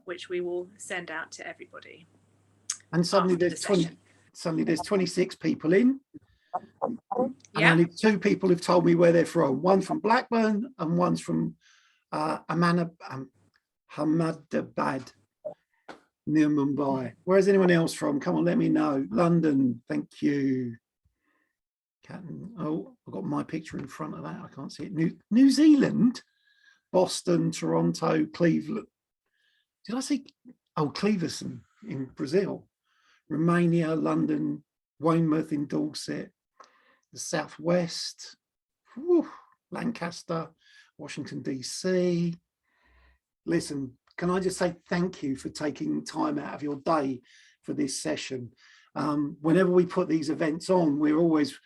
which we will send out to everybody. And suddenly there's 26 people in. And only 2 people have told me where they're from. One from Blackburn and one's from Ahmedabad, near Mumbai. Where's anyone else from? Come on, let me know. London, thank you. Oh, I've got my picture in front of that. I can't see it. New Zealand, Boston, Toronto, Cleveland. Did I see? Oh, Cleveland in Brazil, Romania, London, Weymouth in Dorset, the Southwest, Lancaster, Washington, DC. Listen, can I just say thank you for taking time out of your day for this session. Whenever we put these events on, we always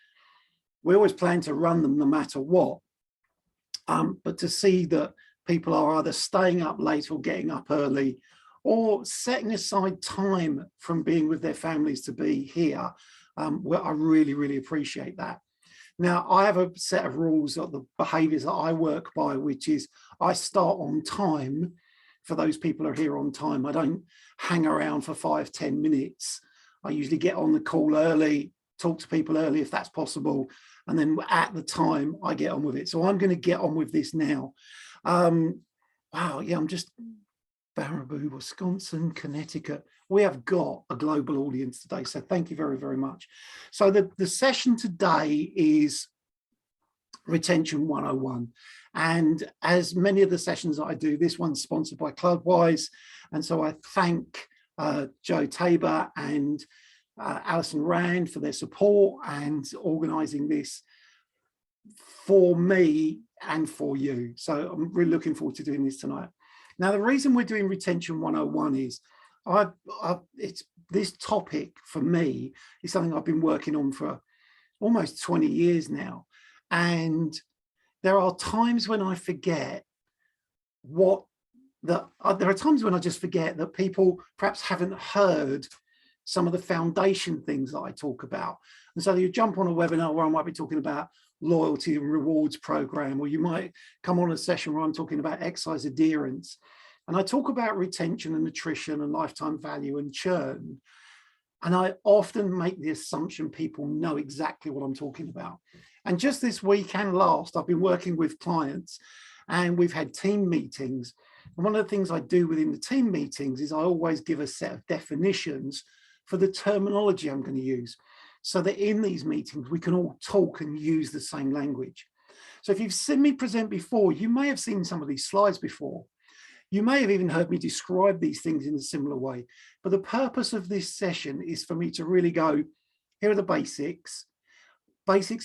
plan to run them no matter what. But to see that people are either staying up late or getting up early or setting aside time from being with their families to be here, well, I really, really appreciate that. Now, I have a set of rules of the behaviours that I work by, which is I start on time for those people who are here on time. I don't hang around for 5-10 minutes. I usually get on the call early, talk to people early if that's possible, and then at the time I get on with it. So I'm going to get on with this now. Wow, yeah, I'm just Baraboo, Wisconsin, Connecticut. We have got a global audience today, so thank you very, very much. So the session today is Retention 101. And as many of the sessions that I do, this one's sponsored by Clubwise. And so I thank Joe Tabor and Alison Rand for their support and organising this for me and for you. So I'm really looking forward to doing this tonight. Now, the reason we're doing Retention 101 is it's this topic for me is something I've been working on for almost 20 years now. And there are times when I forget there are times when I just forget that people perhaps haven't heard some of the foundation things that I talk about. And so you jump on a webinar where I might be talking about loyalty and rewards program, or you might come on a session where I'm talking about exercise adherence. And I talk about retention and attrition and lifetime value and churn. And I often make the assumption people know exactly what I'm talking about. And just this week and last, I've been working with clients and we've had team meetings. And one of the things I do within the team meetings is I always give a set of definitions for the terminology I'm going to use, so that in these meetings, we can all talk and use the same language. So if you've seen me present before, you may have seen some of these slides before. You may have even heard me describe these things in a similar way. But the purpose of this session is for me to really go, here are the basics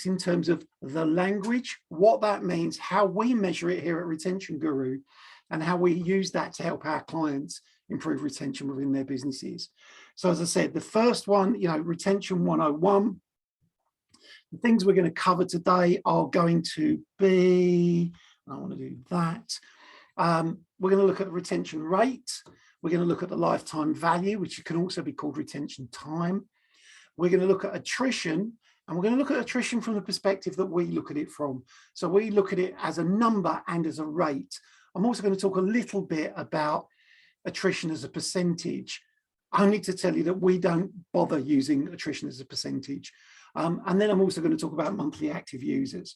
in terms of the language, what that means, how we measure it here at Retention Guru, and how we use that to help our clients improve retention within their businesses. So as I said, the first one, Retention 101, the things we're going to cover today are going to be, I want to do that. We're going to look at the retention rate. We're going to look at the lifetime value, which can also be called retention time. We're going to look at attrition, and we're going to look at attrition from the perspective that we look at it from. So we look at it as a number and as a rate. I'm also going to talk a little bit about attrition as a percentage, only to tell you that we don't bother using attrition as a percentage. And then I'm also going to talk about monthly active users.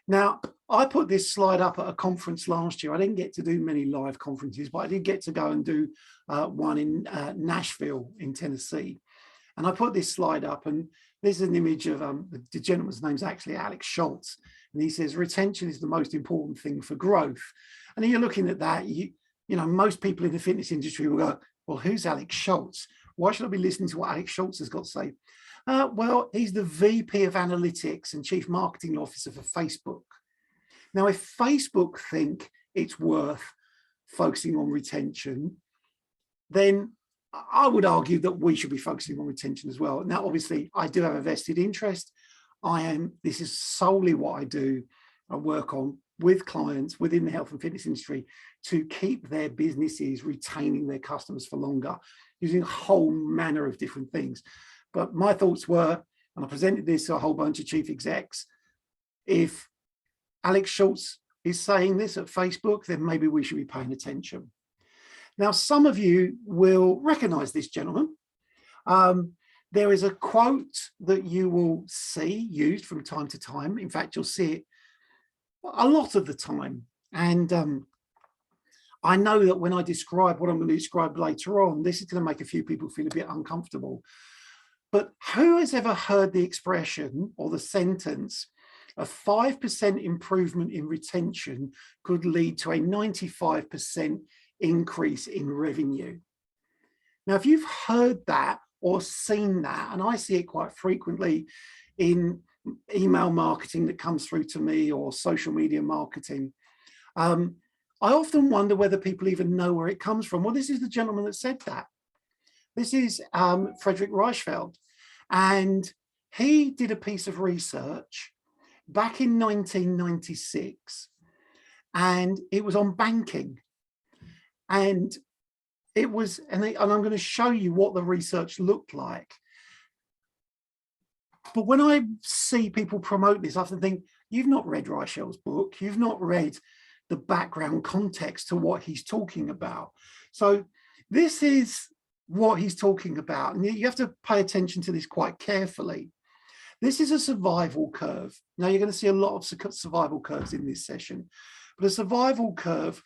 Now, I put this slide up at a conference last year. I didn't get to do many live conferences, but I did get to go and do one in Nashville in Tennessee. And I put this slide up, and this is an image of the gentleman's name's actually Alex Schultz. And he says, retention is the most important thing for growth. And you're looking at that, most people in the fitness industry will go, well, who's Alex Schultz? Why should I be listening to what Alex Schultz has got to say? Well, he's the VP of Analytics and Chief Marketing Officer for Facebook. Now, if Facebook think it's worth focusing on retention, then I would argue that we should be focusing on retention as well. Now, obviously, I do have a vested interest. This is solely what I do. I work on with clients within the health and fitness industry to keep their businesses retaining their customers for longer, using a whole manner of different things. But my thoughts were, and I presented this to a whole bunch of chief execs, if Alex Schultz is saying this at Facebook, then maybe we should be paying attention. Now, some of you will recognize this gentleman. There is a quote that you will see used from time to time. In fact, you'll see it a lot of the time. And I know that when I describe what I'm going to describe later on, this is going to make a few people feel a bit uncomfortable. But who has ever heard the expression or the sentence, a 5% improvement in retention could lead to a 95% increase in revenue? Now, if you've heard that or seen that, and I see it quite frequently in email marketing that comes through to me or social media marketing, I often wonder whether people even know where it comes from. Well, this is the gentleman that said that. This is Frederick Reichfeld, and he did a piece of research back in 1996, and it was on banking. And it was, and I'm going to show you what the research looked like. But when I see people promote this, I often think, you've not read Reichel's book, you've not read the background context to what he's talking about. So this is what he's talking about, and you have to pay attention to this quite carefully. This is a survival curve. Now, you're going to see a lot of survival curves in this session, but a survival curve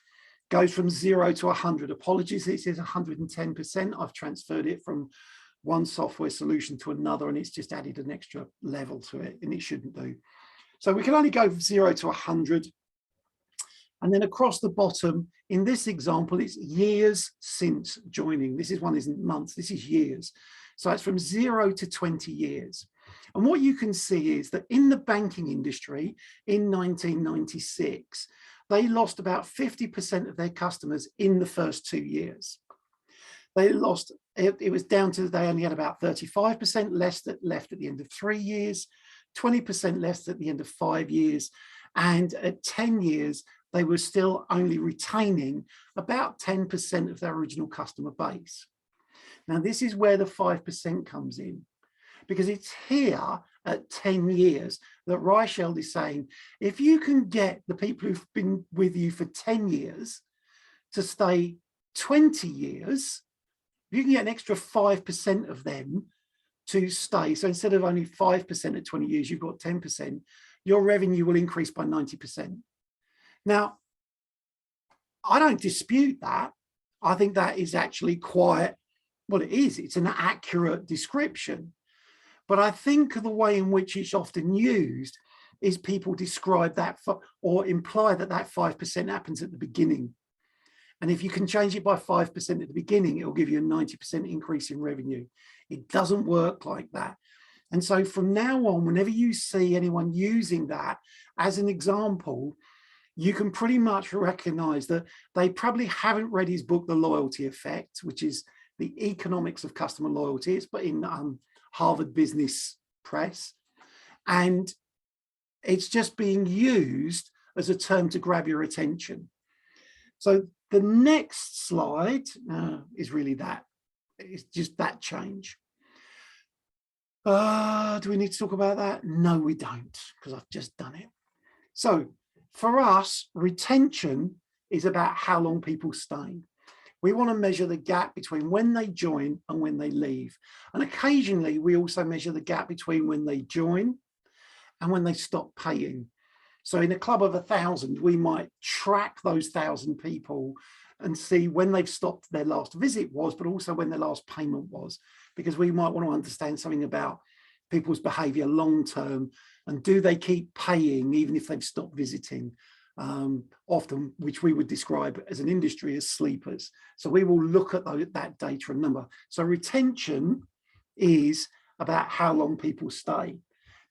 goes from 0 to 100. Apologies, it says 110%. I've transferred it from one software solution to another, and it's just added an extra level to it, and it shouldn't do. So we can only go from 0 to 100. And then across the bottom, in this example, it's years since joining. This one isn't months, this is years. So it's from 0 to 20 years. And what you can see is that in the banking industry in 1996, they lost about 50% of their customers in the first 2 years. They lost, it was down to, they only had about 35% less that left at the end of 3 years, 20% less at the end of 5 years. And at 10 years, they were still only retaining about 10% of their original customer base. Now, this is where the 5% comes in, because it's here at 10 years that Reichel is saying, if you can get the people who've been with you for 10 years to stay 20 years, you can get an extra 5% of them to stay. So instead of only 5% at 20 years, you've got 10%, your revenue will increase by 90%. Now, I don't dispute that. I think that is actually quite, well, it is. It's an accurate description. But I think the way in which it's often used is people describe that or imply that that 5% happens at the beginning. And if you can change it by 5% at the beginning, it will give you a 90% increase in revenue. It doesn't work like that. And so from now on, whenever you see anyone using that as an example, you can pretty much recognize that they probably haven't read his book, The Loyalty Effect, which is the economics of customer loyalty. It's in Harvard Business Press. And it's just being used as a term to grab your attention. So the next slide is really that. It's just that change. Do we need to talk about that? No, we don't, because I've just done it. So for us, retention is about how long people stay. We want to measure the gap between when they join and when they leave. And occasionally we also measure the gap between when they join and when they stop paying. So in a club of 1,000, we might track those 1,000 people and see when they've stopped their last visit was, but also when their last payment was, because we might want to understand something about people's behavior long term, and do they keep paying even if they've stopped visiting, often, which we would describe as an industry as sleepers. So we will look at that data and number. So retention is about how long people stay.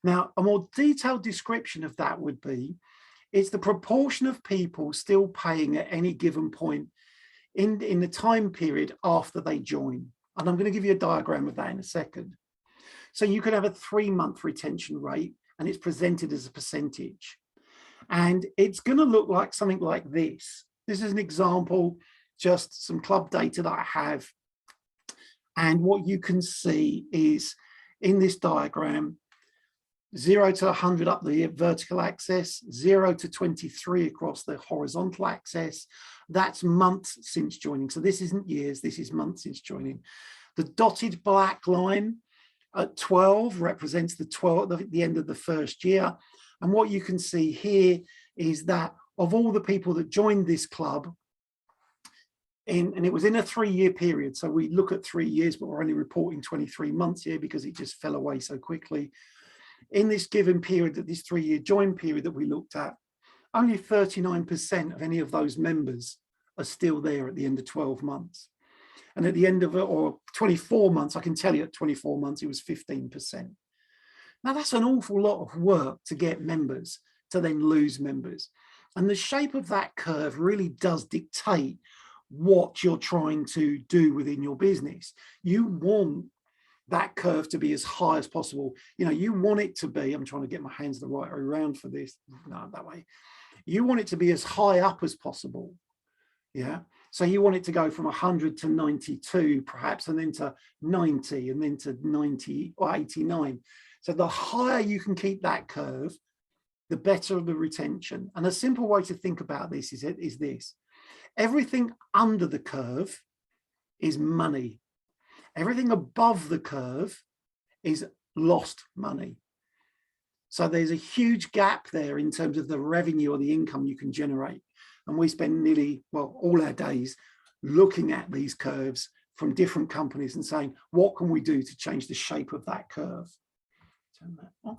Now, a more detailed description of that would be, it's the proportion of people still paying at any given point in the time period after they join. And I'm going to give you a diagram of that in a second. So you could have a 3-month retention rate, and it's presented as a percentage. And it's going to look like something like this. This is an example, just some club data that I have. And what you can see is in this diagram, 0 to 100 up the vertical axis, 0 to 23 across the horizontal axis. That's months since joining. So this isn't years, this is months since joining. The dotted black line at 12 represents the end of the first year. And what you can see here is that of all the people that joined this club, and it was in a 3-year period. So we look at 3 years, but we're only reporting 23 months here because it just fell away so quickly. In this given period, that this 3-year join period that we looked at, only 39% of any of those members are still there at the end of 12 months. And at the end of it, or 24 months, I can tell you at 24 months, it was 15%. Now that's an awful lot of work to get members, to then lose members. And the shape of that curve really does dictate what you're trying to do within your business. You want that curve to be as high as possible. You know, you want it to be, I'm trying to get my hands the right way around for this, no, that way. You want it to be as high up as possible. Yeah. So you want it to go from 100 to 92, perhaps, and then to 90, and then to 90 or 89. So the higher you can keep that curve, the better the retention. And a simple way to think about this is this. Everything under the curve is money. Everything above the curve is lost money. So there's a huge gap there in terms of the revenue or the income you can generate. And we spend nearly, well, all our days looking at these curves from different companies and saying, what can we do to change the shape of that curve? Turn that off.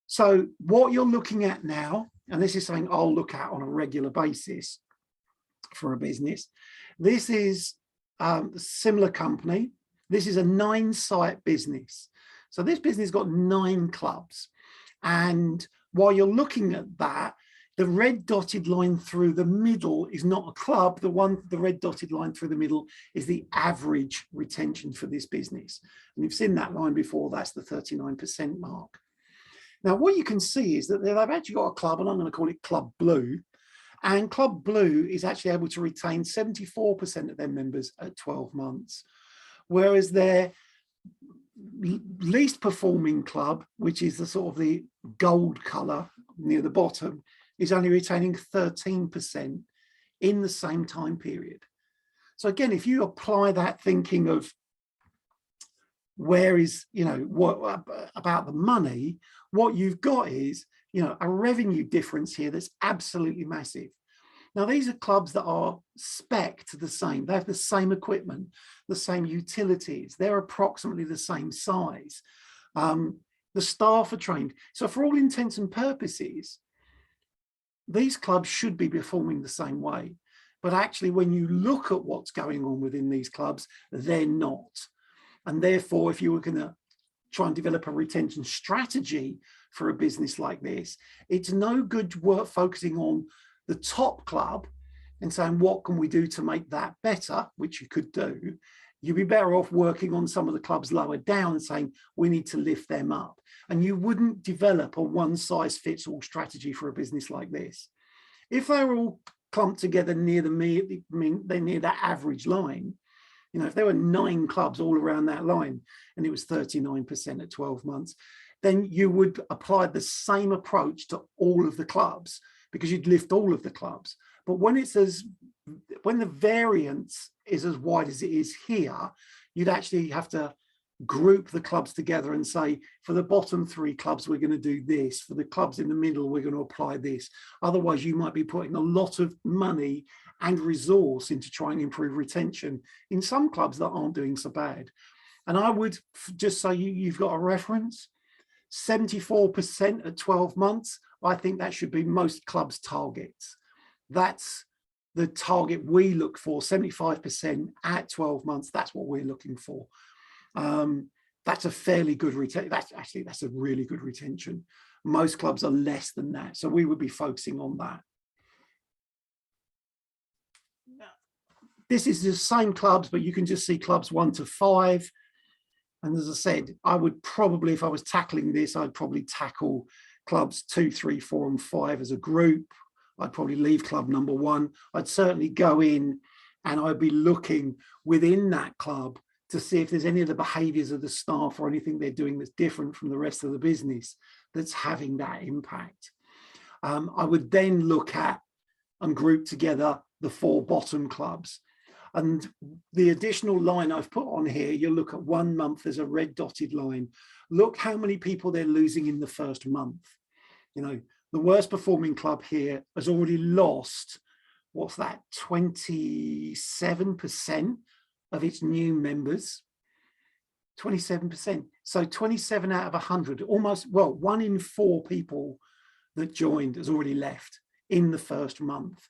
So what you're looking at now, and this is something I'll look at on a regular basis for a business. This is a similar company. This is a 9-site business. So this business has got 9 clubs. And while you're looking at that, the red dotted line through the middle is not a club. The red dotted line through the middle is the average retention for this business. And you've seen that line before, that's the 39% mark. Now, what you can see is that they've actually got a club, and I'm going to call it Club Blue. And Club Blue is actually able to retain 74% of their members at 12 months. Whereas their least performing club, which is the sort of the gold color near the bottom, is only retaining 13% in the same time period. So again, if you apply that thinking of where is, you know, what about the money, what you've got is, you know, a revenue difference here that's absolutely massive. Now, these are clubs that are spec'd the same. They have the same equipment, the same utilities. They're approximately the same size. The staff are trained. So for all intents and purposes, these clubs should be performing the same way. But actually, when you look at what's going on within these clubs, they're not. And therefore, if you were going to try and develop a retention strategy for a business like this, it's no good work focusing on the top club and saying, what can we do to make that better, which you could do. You'd be better off working on some of the clubs lower down and saying, we need to lift them up. And you wouldn't develop a one-size-fits-all strategy for a business like this. If they were all clumped together near near that average line, you know, if there were 9 clubs all around that line and it was 39% at 12 months, then you would apply the same approach to all of the clubs because you'd lift all of the clubs. But when the variance is as wide as it is here, you'd actually have to group the clubs together and say, for the bottom 3 clubs, we're going to do this. For the clubs in the middle, we're going to apply this. Otherwise, you might be putting a lot of money and resource into trying to improve retention in some clubs that aren't doing so bad. And I would just say you've got a reference, 74% at 12 months. I think that should be most clubs' targets. That's the target we look for, 75% at 12 months. That's what we're looking for. That's a fairly good retention. That's a really good retention. Most clubs are less than that. So we would be focusing on that. This is the same clubs, but you can just see clubs 1 to 5. And as I said, I would probably, if I was tackling this, I'd probably tackle clubs 2, 3, 4, and 5 as a group. I'd probably leave club number 1. I'd certainly go in and I'd be looking within that club to see if there's any of the behaviors of the staff or anything they're doing that's different from the rest of the business that's having that impact. I would then look at and group together the 4 bottom clubs. And the additional line I've put on here, you look at 1 month, there's a red dotted line. Look how many people they're losing in the first month. You know, the worst performing club here has already lost, what's that, 27% of its new members. 27%. So 27 out of 100, almost, well, 1 in 4 people that joined has already left in the first month.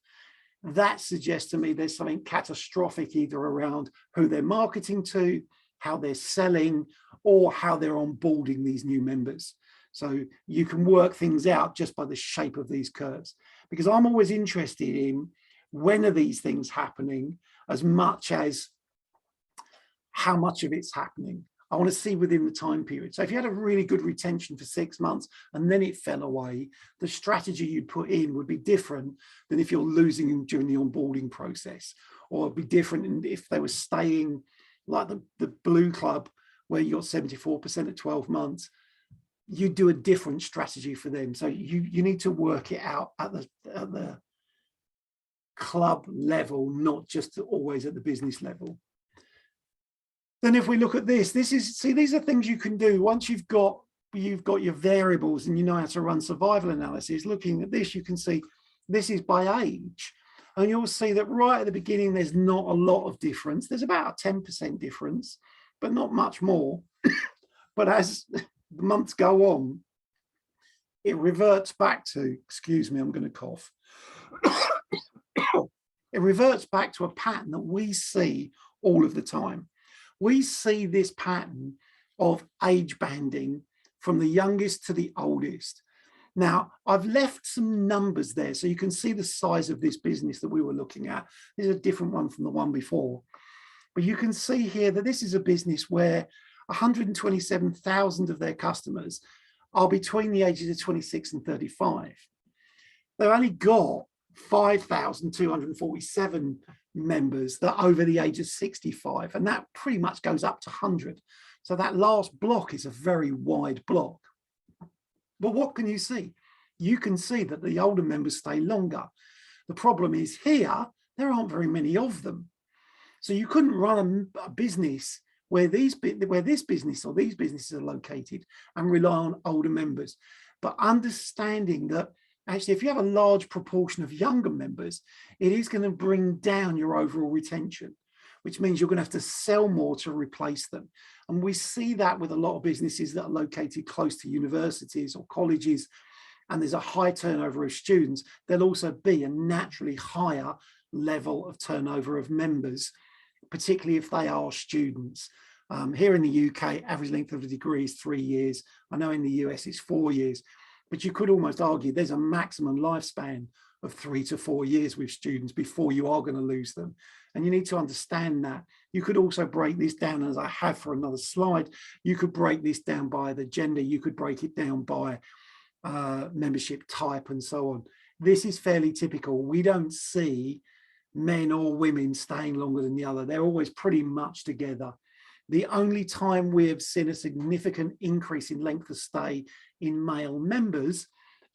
That suggests to me there's something catastrophic either around who they're marketing to, how they're selling, or how they're onboarding these new members. So you can work things out just by the shape of these curves, because I'm always interested in when are these things happening as much as how much of it's happening. I want to see within the time period. So if you had a really good retention for 6 months and then it fell away, the strategy you'd put in would be different than if you're losing them during the onboarding process, or it'd be different if they were staying like the blue club where you got 74% at 12 months. You do a different strategy for them. So you need to work it out at the club level, not just always at the business level. Then if we look at this is, see, these are things you can do once you've got your variables and you know how to run survival analysis. Looking at this, you can see this is by age. And you'll see that right at the beginning, there's not a lot of difference. There's about a 10% difference, but not much more. But as the months go on, it reverts back to, excuse me, I'm going to cough. It reverts back to a pattern that we see all of the time. We see this pattern of age banding from the youngest to the oldest. Now, I've left some numbers there so you can see the size of this business that we were looking at. This is a different one from the one before. But you can see here that this is a business where 127,000 of their customers are between the ages of 26 and 35. They've only got 5,247 members that are over the age of 65, and that pretty much goes up to 100. So that last block is a very wide block. But what can you see? You can see that the older members stay longer. The problem is here, there aren't very many of them. So you couldn't run a business where this business or these businesses are located and rely on older members. But understanding that actually, if you have a large proportion of younger members, it is going to bring down your overall retention, which means you're going to have to sell more to replace them. And we see that with a lot of businesses that are located close to universities or colleges, and there's a high turnover of students. There'll also be a naturally higher level of turnover of members, particularly if they are students. Here in the UK, average length of the degree is 3 years. I know in the US it's 4 years. But you could almost argue there's a maximum lifespan of 3 to 4 years with students before you are going to lose them. And you need to understand that. You could also break this down, as I have for another slide. You could break this down by the gender. You could break it down by membership type and so on. This is fairly typical. We don't see men or women staying longer than the other. They're always pretty much together. The only time we have seen a significant increase in length of stay in male members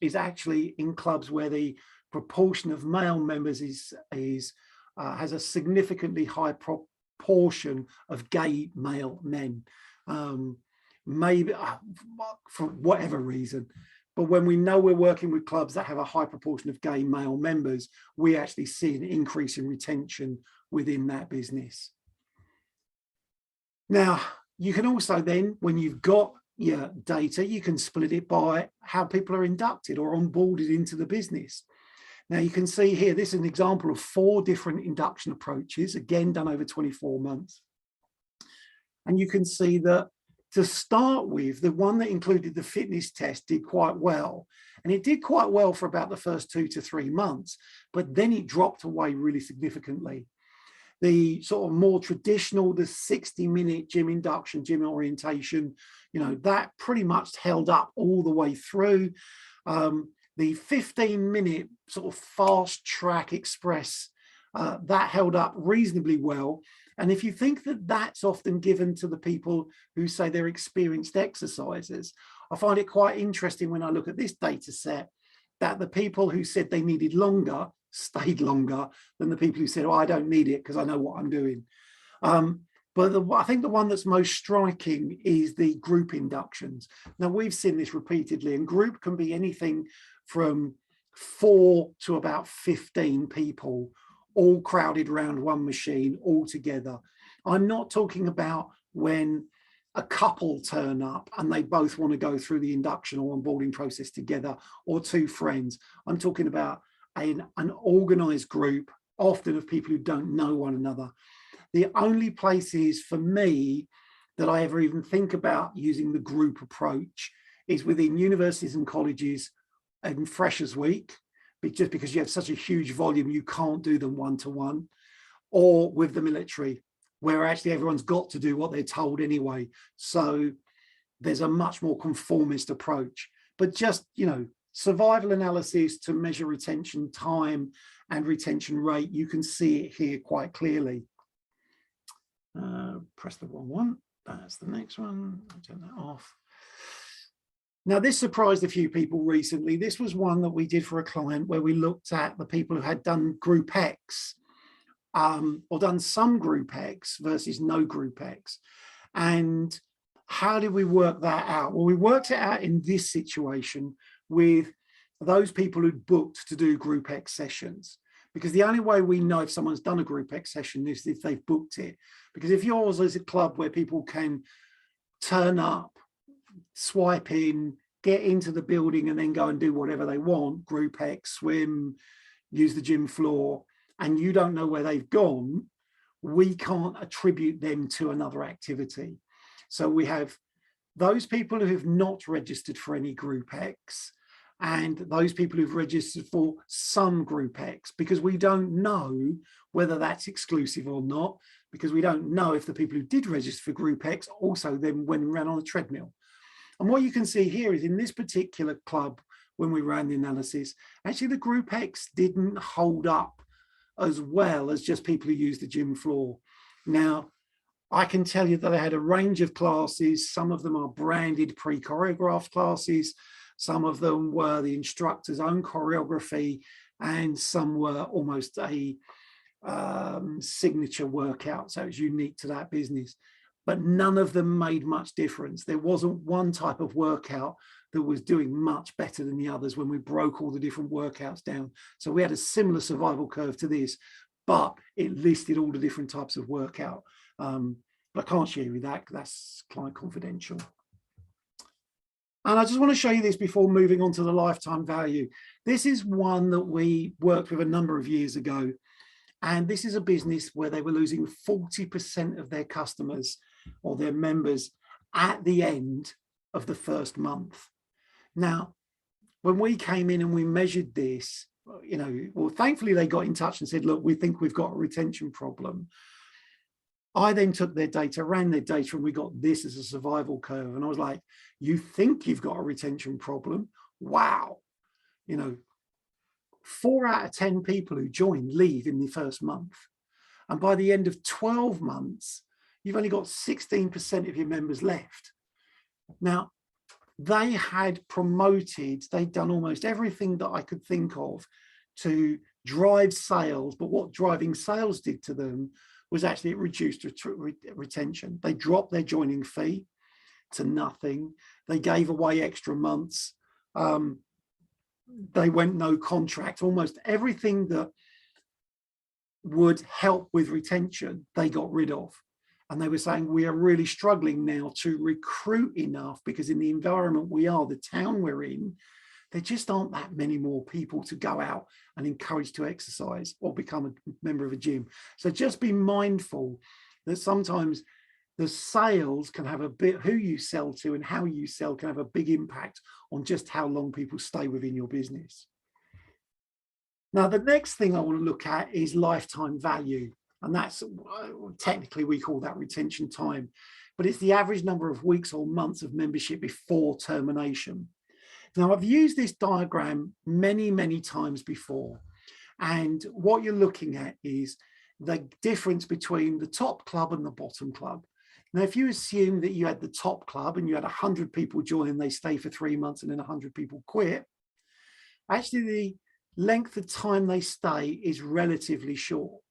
is actually in clubs where the proportion of male members has a significantly high proportion of gay male men, maybe for whatever reason. But when we know we're working with clubs that have a high proportion of gay male members, we actually see an increase in retention within that business. Now, you can also then, when you've got your data, you can split it by how people are inducted or onboarded into the business. Now, you can see here, this is an example of 4 different induction approaches, again, done over 24 months. And you can see that to start with, the one that included the fitness test did quite well. And it did quite well for about the first 2 to 3 months, but then it dropped away really significantly. The sort of more traditional, the 60-minute gym induction, gym orientation, you know, that pretty much held up all the way through. The 15-minute sort of fast track express That held up reasonably well. And if you think that that's often given to the people who say they're experienced exercisers, I find it quite interesting when I look at this data set that the people who said they needed longer stayed longer than the people who said, oh, I don't need it because I know what I'm doing. But I think the one that's most striking is the group inductions. Now, we've seen this repeatedly, and group can be anything from 4 to about 15 people, all crowded around one machine, all together. I'm not talking about when a couple turn up and they both want to go through the induction or onboarding process together, or two friends. I'm talking about an organized group, often of people who don't know one another. The only places for me that I ever even think about using the group approach is within universities and colleges and Freshers Week, just because you have such a huge volume, you can't do them one-to-one, or with the military, where actually everyone's got to do what they're told anyway. So there's a much more conformist approach. But just, you know, survival analysis to measure retention time and retention rate, you can see it here quite clearly. Press the wrong one. That's the next one. I'll turn that off. Now, this surprised a few people recently. This was one that we did for a client where we looked at the people who had done Group X or done some Group X versus no Group X. And how did we work that out? Well, we worked it out in this situation with those people who'd booked to do Group X sessions. Because the only way we know if someone's done a Group X session is if they've booked it. Because if yours is a club where people can turn up, swipe in, get into the building and then go and do whatever they want, Group X, swim, use the gym floor, and you don't know where they've gone, we can't attribute them to another activity. So we have those people who have not registered for any Group X, and those people who've registered for some Group X, because we don't know whether that's exclusive or not, because we don't know if the people who did register for Group X also then went and ran on a treadmill. And what you can see here is in this particular club, when we ran the analysis, actually the Group X didn't hold up as well as just people who use the gym floor. Now, I can tell you that I had a range of classes. Some of them are branded pre-choreographed classes. Some of them were the instructor's own choreography, and some were almost a signature workout. So it's unique to that business. But none of them made much difference. There wasn't one type of workout that was doing much better than the others when we broke all the different workouts down. So we had a similar survival curve to this, but it listed all the different types of workout. But I can't share with that because that's client confidential. And I just want to show you this before moving on to the lifetime value. This is one that we worked with a number of years ago. And this is a business where they were losing 40% of their customers or their members at the end of the first month. Now, when we came in and we measured this, you know, well, thankfully they got in touch and said, look, we think we've got a retention problem. I then took their data, ran their data, and we got this as a survival curve. And I was like, you think you've got a retention problem? Wow. You know, 4 out of 10 people who join leave in the first month. And by the end of 12 months, you've only got 16% of your members left. Now, they had promoted, they'd done almost everything that I could think of to drive sales. But what driving sales did to them was actually it reduced retention. They dropped their joining fee to nothing. They gave away extra months. They went no contract. Almost everything that would help with retention, they got rid of. And they were saying, we are really struggling now to recruit enough because in the environment we are, the town we're in, there just aren't that many more people to go out and encourage to exercise or become a member of a gym. So just be mindful that sometimes the sales can have a bit, who you sell to and how you sell can have a big impact on just how long people stay within your business. Now, the next thing I want to look at is lifetime value. And that's technically we call that retention time, but it's the average number of weeks or months of membership before termination. Now, I've used this diagram many, many times before, And what you're looking at is the difference between the top club and the bottom club. Now, if you assume that you had the top club and you had 100 people join and they stay for 3 months and then 100 people quit, actually the length of time they stay is relatively short.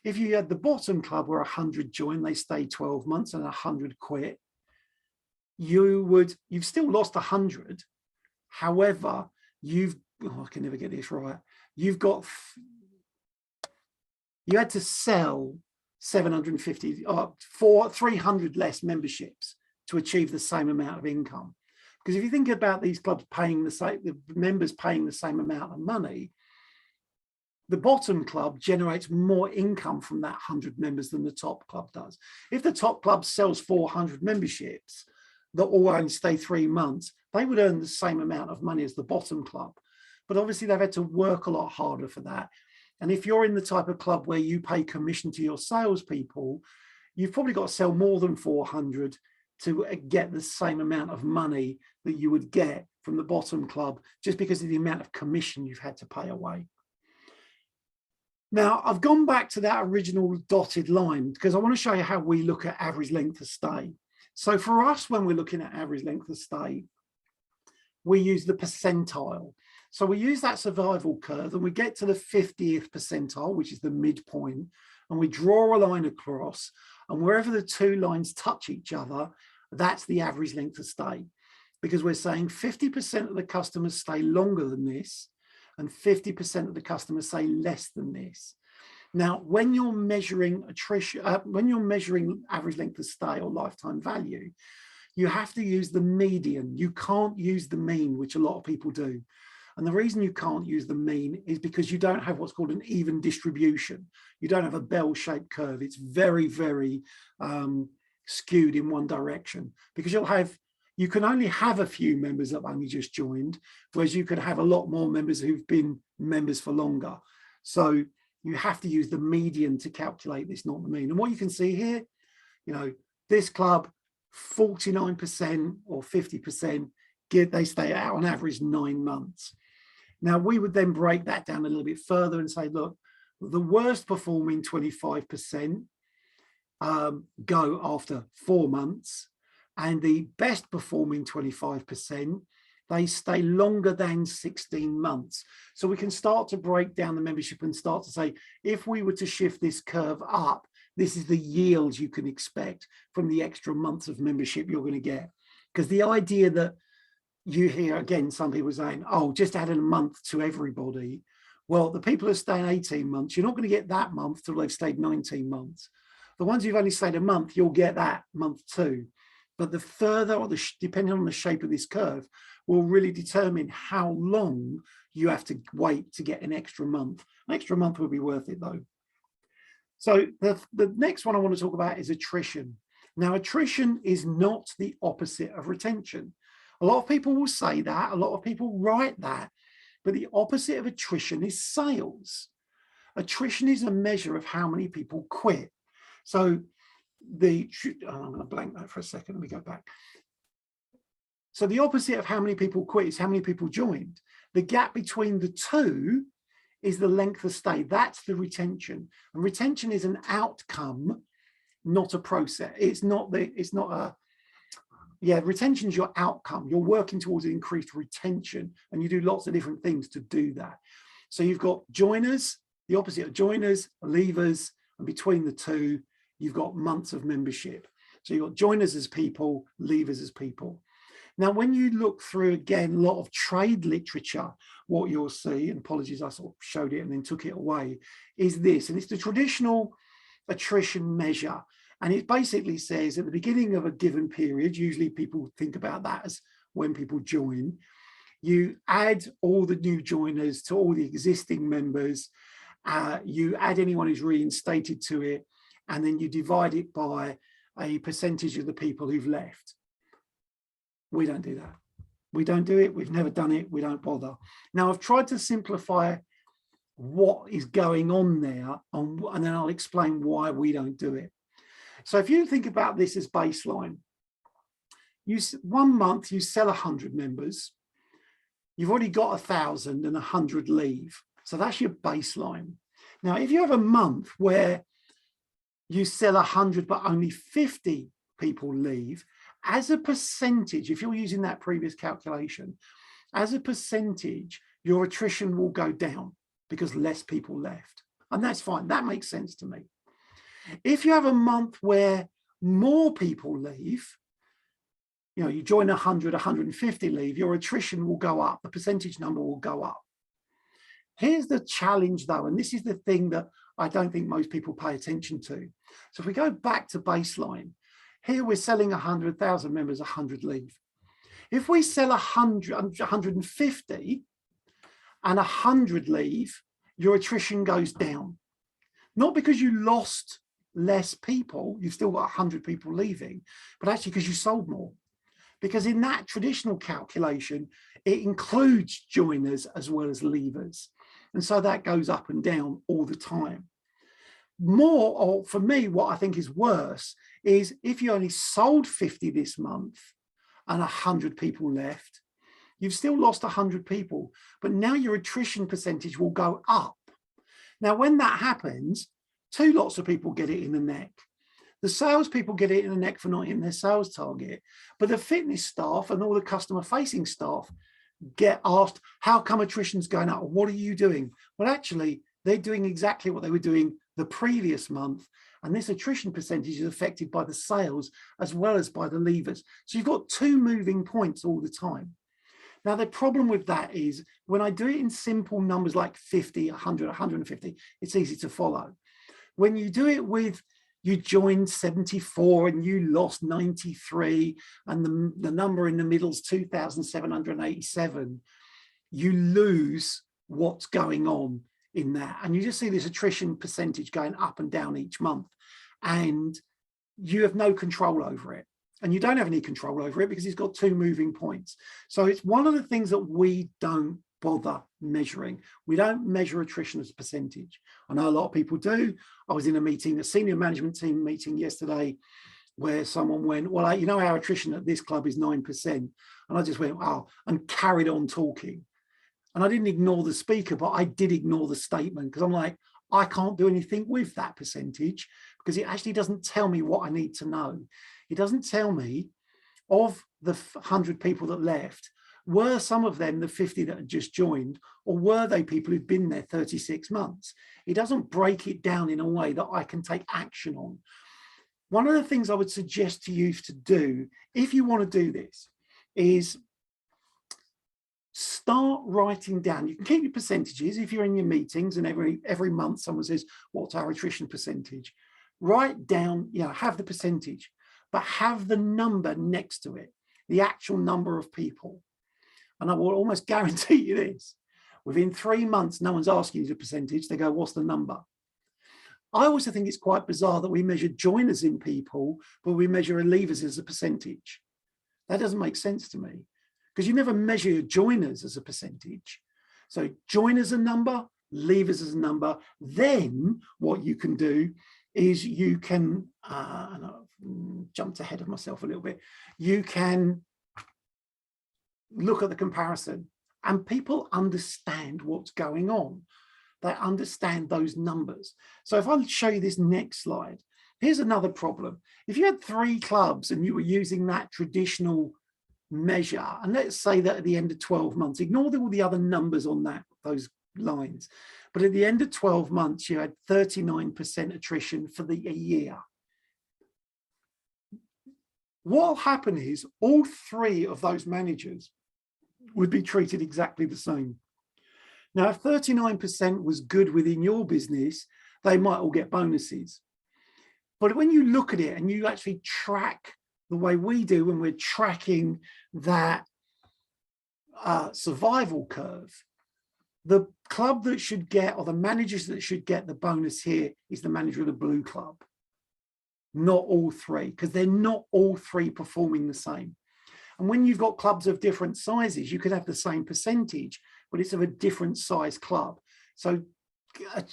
If you had the bottom club where 100 join, they stay 12 months and 100 quit, you've still lost 100. However, I can never get this right. You had to sell 750 for 300 less memberships to achieve the same amount of income. Because if you think about these clubs paying the members paying the same amount of money, the bottom club generates more income from that 100 members than the top club does. If the top club sells 400 memberships that all only stay 3 months, they would earn the same amount of money as the bottom club. But obviously they've had to work a lot harder for that. And if you're in the type of club where you pay commission to your salespeople, you've probably got to sell more than 400 to get the same amount of money that you would get from the bottom club, just because of the amount of commission you've had to pay away. Now, I've gone back to that original dotted line because I want to show you how we look at average length of stay. So for us, when we're looking at average length of stay, we use the percentile. So we use that survival curve and we get to the 50th percentile, which is the midpoint, and we draw a line across, and wherever the two lines touch each other, that's the average length of stay, because we're saying 50% of the customers stay longer than this and 50% of the customers stay less than this. Now, when you're measuring attrition, when you're measuring average length of stay or lifetime value, you have to use the median. You can't use the mean, which a lot of people do. And the reason you can't use the mean is because you don't have what's called an even distribution. You don't have a bell-shaped curve. It's very, very skewed in one direction, because you can only have a few members that have only just joined, whereas you could have a lot more members who've been members for longer. So you have to use the median to calculate this, not the mean. And what you can see here, this club, 49% or 50%, they stay out on average 9 months. Now, we would then break that down a little bit further and say, look, the worst performing 25% go after 4 months, and the best performing 25%, they stay longer than 16 months. So we can start to break down the membership and start to say, if we were to shift this curve up, this is the yield you can expect from the extra months of membership you're going to get. Because the idea that you hear, again, some people saying, oh, just add a month to everybody. Well, the people who are staying 18 months, you're not going to get that month till they've stayed 19 months. The ones who've only stayed a month, you'll get that month too. But the further, or depending on the shape of this curve, will really determine how long you have to wait to get an extra month. An extra month will be worth it though. So the next one I want to talk about is attrition. Now, attrition is not the opposite of retention. A lot of people will say that, a lot of people write that, but the opposite of attrition is sales. Attrition is a measure of how many people quit. So I'm going to blank that for a second, let me go back. So the opposite of how many people quit is how many people joined. The gap between the two is the length of stay. That's the retention. And retention is an outcome, not a process. Retention is your outcome. You're working towards increased retention, and you do lots of different things to do that. So you've got joiners, the opposite of joiners, leavers, and between the two, you've got months of membership. So you've got joiners as people, leavers as people. Now, when you look through, again, a lot of trade literature, what you'll see, and apologies, I sort of showed it and then took it away, is this, and it's the traditional attrition measure. And it basically says at the beginning of a given period, usually people think about that as when people join, you add all the new joiners to all the existing members, you add anyone who's reinstated to it, and then you divide it by a percentage of the people who've left. We don't do that. We don't do it. We've never done it. We don't bother. Now, I've tried to simplify what is going on there, and then I'll explain why we don't do it. So if you think about this as baseline, 1 month you sell 100 members, you've already got 1,000 and 100 leave. So that's your baseline. Now, if you have a month where you sell 100, but only 50 people leave, as a percentage, if you're using that previous calculation, as a percentage, your attrition will go down because less people left. And that's fine. That makes sense to me. If you have a month where more people leave, you know, you join 100, 150 leave, your attrition will go up. The percentage number will go up. Here's the challenge though, and this is the thing that I don't think most people pay attention to. So if we go back to baseline, here we're selling 100,000 members, 100 leave. If we sell 150 and 100 leave, your attrition goes down. Not because you lost less people, you've still got 100 people leaving, but actually because you sold more. Because in that traditional calculation, it includes joiners as well as leavers. And so that goes up and down all the time. More, or for me, what I think is worse is if you only sold 50 this month and 100 people left, you've still lost 100 people, but now your attrition percentage will go up. Now, when that happens, two lots of people get it in the neck. The salespeople get it in the neck for not hitting their sales target, but the fitness staff and all the customer facing staff get asked, how come attrition's going up? What are you doing? Well, actually, they're doing exactly what they were doing the previous month. And this attrition percentage is affected by the sales as well as by the leavers. So you've got two moving points all the time. Now, the problem with that is when I do it in simple numbers like 50, 100, 150, it's easy to follow. When you do it with you joined 74 and you lost 93 and the number in the middle is 2,787, you lose what's going on in that. And you just see this attrition percentage going up and down each month and you have no control over it. And you don't have any control over it because it's got two moving points. So it's one of the things that we don't bother measuring. We don't measure attrition as a percentage. I know a lot of people do. I was in a meeting, a senior management team meeting yesterday, where someone went, well, you know, our attrition at this club is 9%. And I just went, wow, and carried on talking. And I didn't ignore the speaker, but I did ignore the statement because I'm like, I can't do anything with that percentage because it actually doesn't tell me what I need to know. It doesn't tell me of the 100 people that left, were some of them the 50 that had just joined, or were they people who'd been there 36 months? It doesn't break it down in a way that I can take action on. One of the things I would suggest to you to do, if you want to do this, is start writing down. You can keep your percentages if you're in your meetings and every month someone says, what's our attrition percentage? Write down, you know, have the percentage, but have the number next to it, the actual number of people. And I will almost guarantee you this, within 3 months, no one's asking you the percentage. They go, what's the number? I also think it's quite bizarre that we measure joiners in people, but we measure leavers as a percentage. That doesn't make sense to me because you never measure your joiners as a percentage. So joiners a number, leavers as a number. Then what you can do is you can, and I've jumped ahead of myself a little bit, you can look at the comparison and people understand what's going on. They understand those numbers. So if I show you this next slide, here's another problem. If you had 3 clubs and you were using that traditional measure, and let's say that at the end of 12 months, ignore all the other numbers on those lines, but at the end of 12 months, you had 39% attrition for a year. What will happen is all 3 of those managers would be treated exactly the same. Now, if 39% was good within your business, they might all get bonuses. But when you look at it and you actually track the way we do when we're tracking that survival curve, the club that should get, or the managers that should get the bonus here is the manager of the blue club, not all 3, because they're not all 3 performing the same. And when you've got clubs of different sizes, you could have the same percentage, but it's of a different size club. So,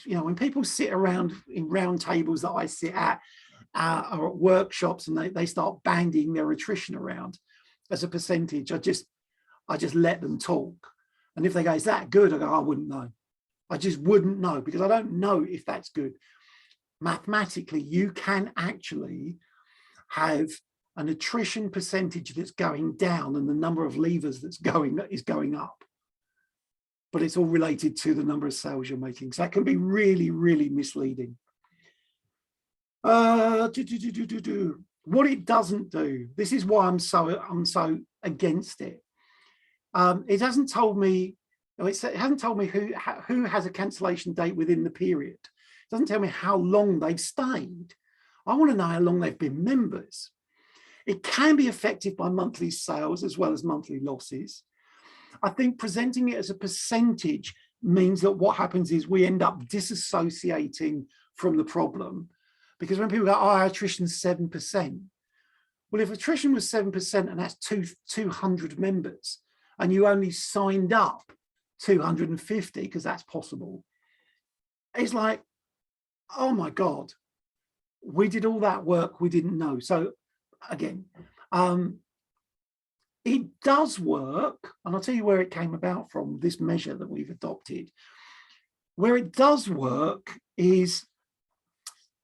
you know, when people sit around in round tables that I sit at, or at workshops, and they start banding their attrition around as a percentage, I just let them talk. And if they go, is that good? I go, I wouldn't know. I just wouldn't know, because I don't know if that's good. Mathematically, you can actually have an attrition percentage that's going down and the number of leavers that's is going up. But it's all related to the number of sales you're making. So that can be really, really misleading. What it doesn't do, this is why I'm so against it. It hasn't told me, it hasn't told me who has a cancellation date within the period. It doesn't tell me how long they've stayed. I want to know how long they've been members. It can be affected by monthly sales as well as monthly losses. I think presenting it as a percentage means that what happens is we end up disassociating from the problem. Because when people go, oh, our attrition's 7%. Well, if attrition was 7% and that's 200 members, and you only signed up 250, because that's possible, it's like, oh my God, we did all that work, we didn't know. So again, it does work, and I'll tell you where it came about from, this measure that we've adopted. Where it does work is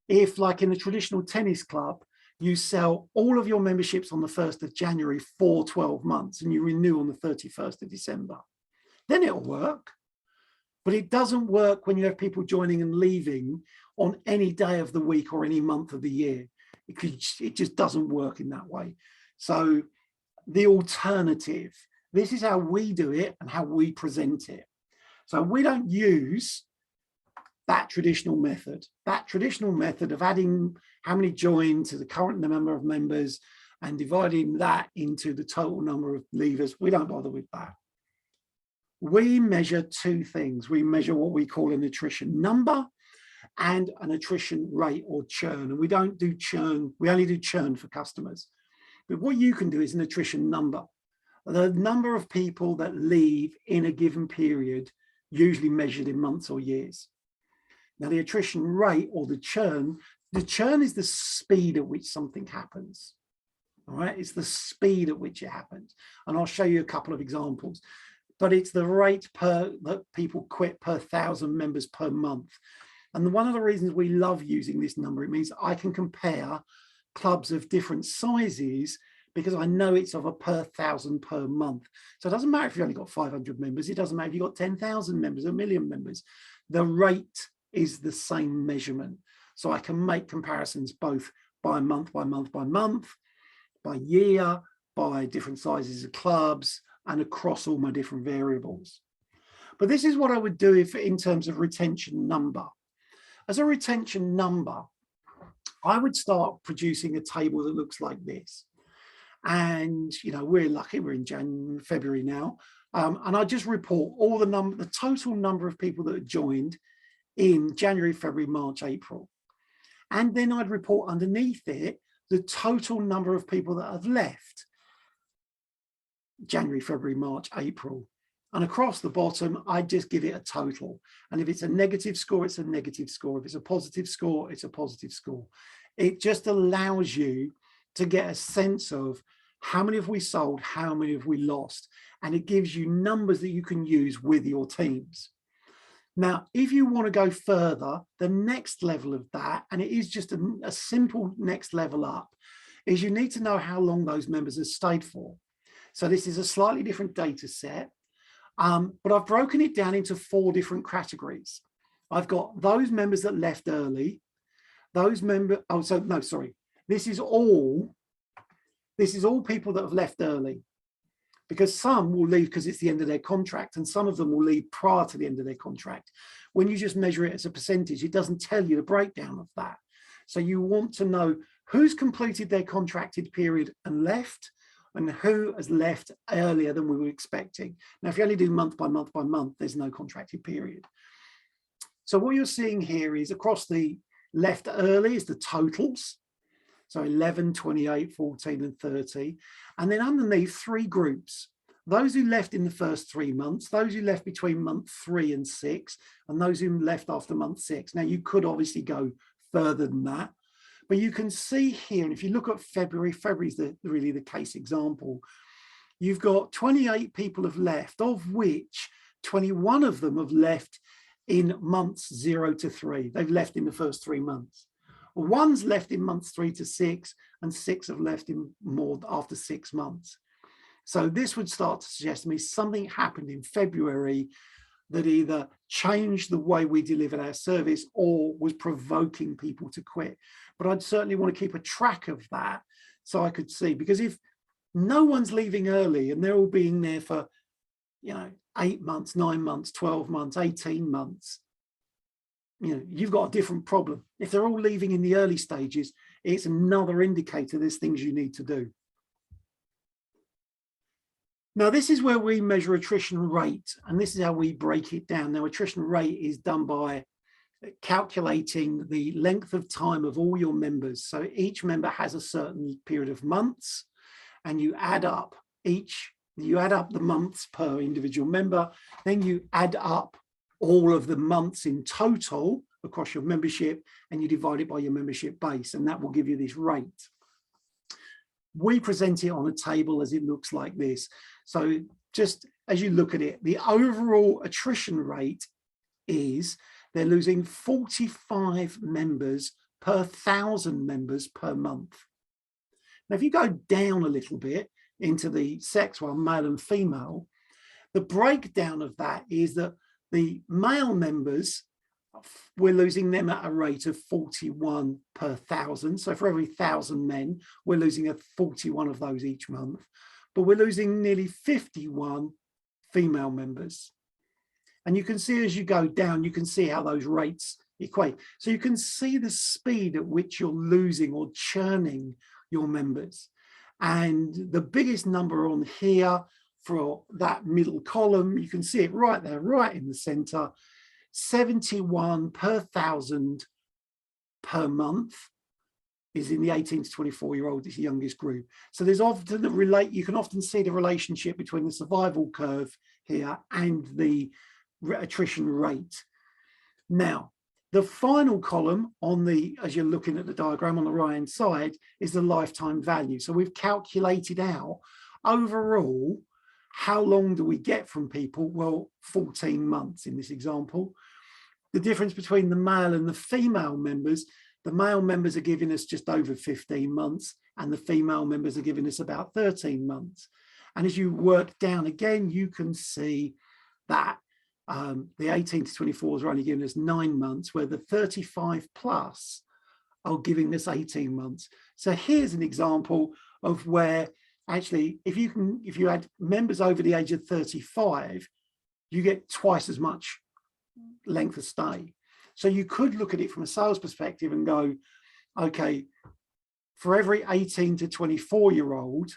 if, like in a traditional tennis club, you sell all of your memberships on the 1st of January for 12 months and you renew on the 31st of December, then it'll work. But it doesn't work when you have people joining and leaving on any day of the week or any month of the year. It just doesn't work in that way. So the alternative, this is how we do it and how we present it. So we don't use that traditional method of adding how many join to the current number of members and dividing that into the total number of leavers. We don't bother with that. We measure two things. We measure what we call an attrition number and an attrition rate or churn. And we don't do churn, we only do churn for customers. But what you can do is an attrition number. The number of people that leave in a given period, usually measured in months or years. Now, the attrition rate or the churn is the speed at which something happens. All right, it's the speed at which it happens. And I'll show you a couple of examples. But it's the rate that people quit per 1,000 members per month. And one of the reasons we love using this number, it means I can compare clubs of different sizes because I know it's of a per 1,000 per month. So it doesn't matter if you've only got 500 members. It doesn't matter if you've got 10,000 members, 1 million members. The rate is the same measurement. So I can make comparisons both by month, by month, by month, by year, by different sizes of clubs, and across all my different variables. But this is what I would do in terms of retention number. As a retention number, I would start producing a table that looks like this. And, you know, we're lucky, we're in February now. And I just report all the total number of people that have joined in January, February, March, April. And then I'd report underneath it the total number of people that have left January, February, March, April. And across the bottom, I just give it a total. And if it's a negative score, it's a negative score. If it's a positive score, it's a positive score. It just allows you to get a sense of how many have we sold, how many have we lost. And it gives you numbers that you can use with your teams. Now, if you want to go further, the next level of that, and it is just a simple next level up, is you need to know how long those members have stayed for. So this is a slightly different data set, but I've broken it down into 4 different categories. I've got those members that left early, those members, this is all people that have left early, because some will leave because it's the end of their contract and some of them will leave prior to the end of their contract. When you just measure it as a percentage, it doesn't tell you the breakdown of that. So you want to know who's completed their contracted period and left, and who has left earlier than we were expecting. Now, if you only do month by month by month, there's no contracted period. So what you're seeing here is across the left early is the totals. So 11, 28, 14, and 30. And then underneath 3 groups, those who left in the first 3 months, those who left between month 3 and 6, and those who left after month 6. Now, you could obviously go further than that, but you can see here, and if you look at February is really the case example, you've got 28 people have left, of which 21 of them have left in months 0 to 3. They've left in the first 3 months. One's left in months 3 to 6, and 6 have left in more after 6 months. So this would start to suggest to me something happened in February that either changed the way we delivered our service or was provoking people to quit. But I'd certainly want to keep a track of that so I could see, because if no one's leaving early and they're all being there for, 8 months, 9 months, 12 months, 18 months, you've got a different problem. If they're all leaving in the early stages, it's another indicator there's things you need to do. Now, this is where we measure attrition rate, and this is how we break it down. Now, attrition rate is done by calculating the length of time of all your members. So each member has a certain period of months, and you add up the months per individual member, then you add up all of the months in total across your membership, and you divide it by your membership base, and that will give you this rate. We present it on a table as it looks like this. So just as you look at it, the overall attrition rate is they're losing 45 members per 1,000 members per month. Now, if you go down a little bit into the sex one, male and female, the breakdown of that is that the male members, we're losing them at a rate of 41 per 1,000. So for every 1,000 men, we're losing 41 of those each month, but we're losing nearly 51 female members. And you can see as you go down, you can see how those rates equate. So you can see the speed at which you're losing or churning your members. And the biggest number on here for that middle column, you can see it right there, right in the center, 71 per 1,000 per month is in the 18 to 24-year-old, this youngest group. So there's often you can often see the relationship between the survival curve here and the attrition rate. Now, the final column as you're looking at the diagram on the right-hand side, is the lifetime value. So we've calculated out overall, how long do we get from people? Well, 14 months in this example. The difference between the male and the female members, the male members are giving us just over 15 months and the female members are giving us about 13 months. And as you work down again, you can see that the 18 to 24s are only giving us 9 months, where the 35 plus are giving us 18 months. So here's an example of where actually, if you add members over the age of 35, you get twice as much length of stay. So you could look at it from a sales perspective and go, okay, for every 18 to 24-year-old,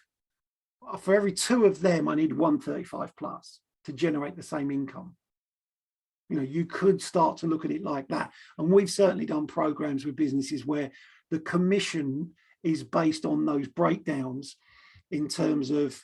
for every 2 of them, I need 135 plus to generate the same income. You could start to look at it like that. And we've certainly done programs with businesses where the commission is based on those breakdowns, in terms of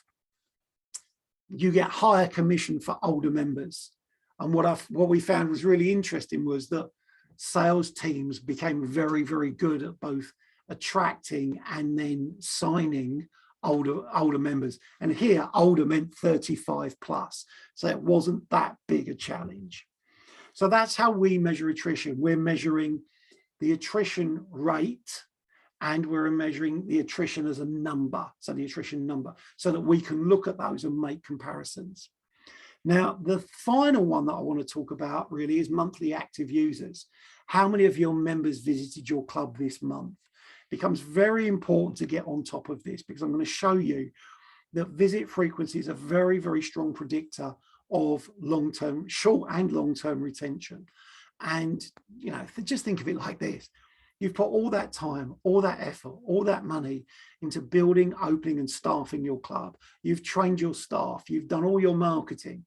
you get higher commission for older members. And what we found was really interesting was that sales teams became very, very good at both attracting and then signing older members. And here, older meant 35 plus. So it wasn't that big a challenge. So that's how we measure attrition. We're measuring the attrition rate, and we're measuring the attrition as a number, so the attrition number, so that we can look at those and make comparisons. Now, the final one that I want to talk about really is monthly active users. How many of your members visited your club this month? It becomes very important to get on top of this, because I'm going to show you that visit frequency is a very, very strong predictor of long-term, short and long-term retention. And, just think of it like this. You've put all that time, all that effort, all that money into building, opening and staffing your club. You've trained your staff. You've done all your marketing.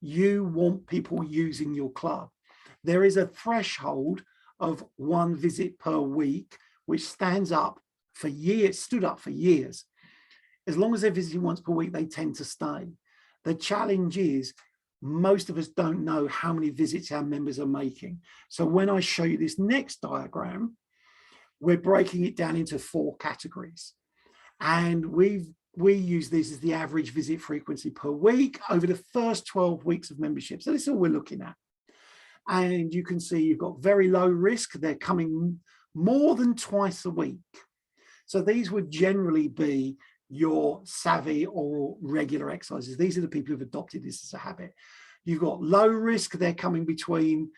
You want people using your club. There is a threshold of 1 visit per week, which stood up for years. As long as they're visiting once per week, they tend to stay. The challenge is most of us don't know how many visits our members are making. So when I show you this next diagram, we're breaking it down into 4 categories. And we use this as the average visit frequency per week over the first 12 weeks of membership. So this is all we're looking at. And you can see you've got very low risk. They're coming more than twice a week. So these would generally be your savvy or regular exercises. These are the people who've adopted this as a habit. You've got low risk. They're coming between,